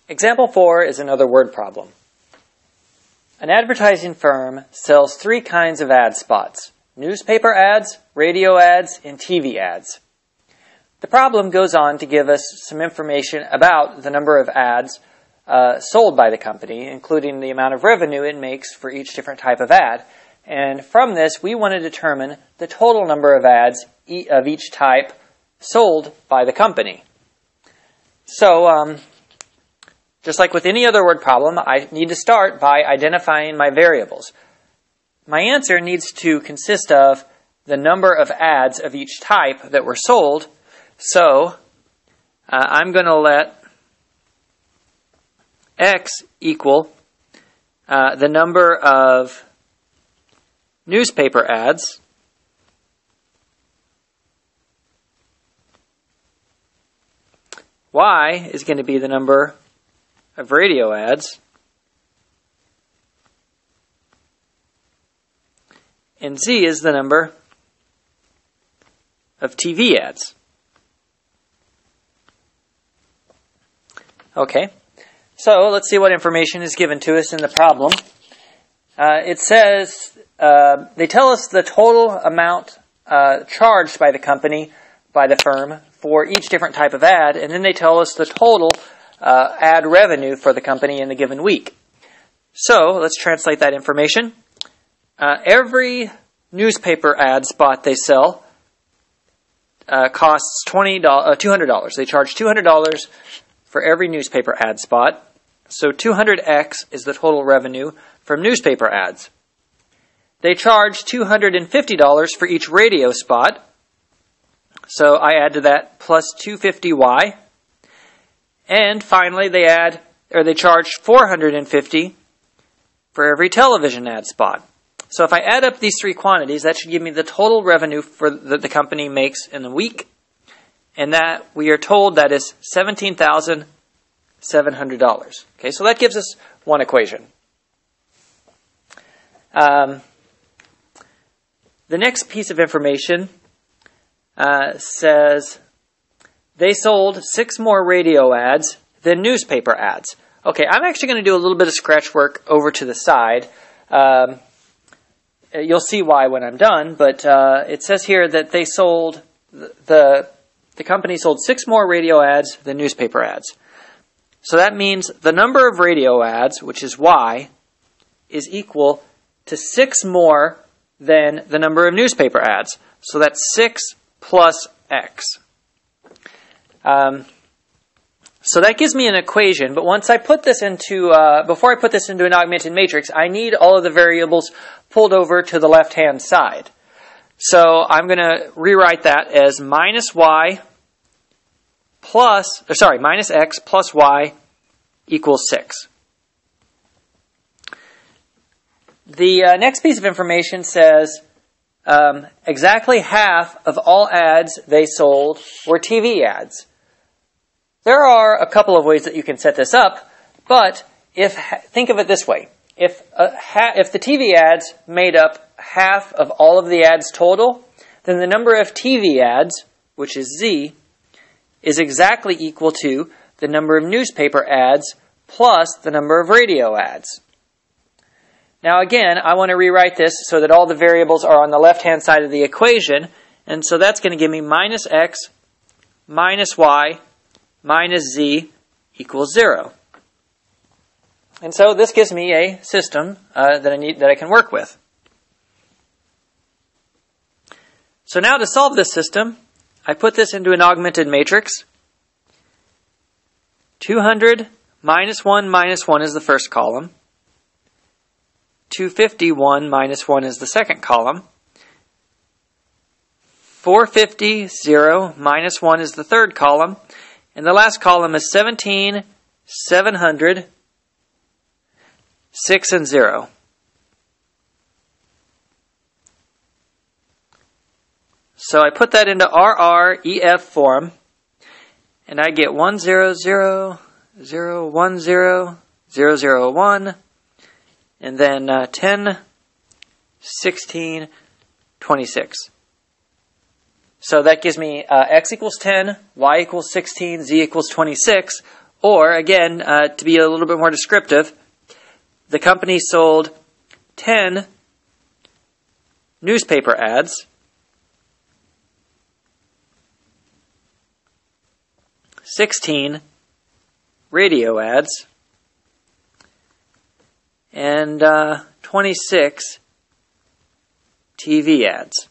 Example 4 is another word problem. An advertising firm sells 3 kinds of ad spots: newspaper ads, radio ads, and TV ads. The problem goes on to give us some information about the number of ads sold by the company, including the amount of revenue it makes for each different type of ad. And from this, we want to determine the total number of ads of each type sold by the company. So, just like with any other word problem, I need to start by identifying my variables. My answer needs to consist of the number of ads of each type that were sold. So, I'm going to let X equal the number of newspaper ads Y is going to be the number of radio ads, and Z is the number of TV ads. Okay, so let's see what information is given to us in the problem. It says, they tell us the total amount charged by the company, by the firm, for each different type of ad, and then they tell us the total ad revenue for the company in the given week. So, let's translate that information. Every newspaper ad spot they sell costs $200. They charge $200 for every newspaper ad spot. So 200x is the total revenue from newspaper ads. They charge $250 for each radio spot. So I add to that plus 250y. And finally, they charge $450 for every television ad spot. So if I add up these 3 quantities, that should give me the total revenue that the company makes in the week. And that we are told that is $17,700. Okay, so that gives us one equation. The next piece of information says they sold 6 more radio ads than newspaper ads. Okay, I'm actually going to do a little bit of scratch work over to the side. You'll see why when I'm done, but it says here that they sold, the company sold 6 more radio ads than newspaper ads. So that means the number of radio ads, which is Y, is equal to 6 more than the number of newspaper ads. So that's 6 plus X. So that gives me an equation, but once I put this into, before I put this into an augmented matrix, I need all of the variables pulled over to the left-hand side. So I'm going to rewrite that as minus X plus Y equals 6. The next piece of information says exactly half of all ads they sold were TV ads. There are a couple of ways that you can set this up, but think of it this way. If the TV ads made up half of all of the ads total, then the number of TV ads, which is Z, is exactly equal to the number of newspaper ads plus the number of radio ads. Now again, I want to rewrite this so that all the variables are on the left-hand side of the equation, and so that's going to give me minus X minus Y minus Z equals 0. And so this gives me a system that I can work with. So now to solve this system, I put this into an augmented matrix. 200 minus 1 is the first column. 251 minus 1 is the second column. 450, 0, minus 1 is the third column. And the last column is 17, 700, 6, and 0. So I put that into RREF form, and I get 1, 0, 0, 0, 1, 0, 0, 0, 1, and then 10, 16, 26. So that gives me X equals 10, Y equals 16, Z equals 26, Or, again, to be a little bit more descriptive, the company sold 10 newspaper ads, 16 radio ads, and 26 TV ads.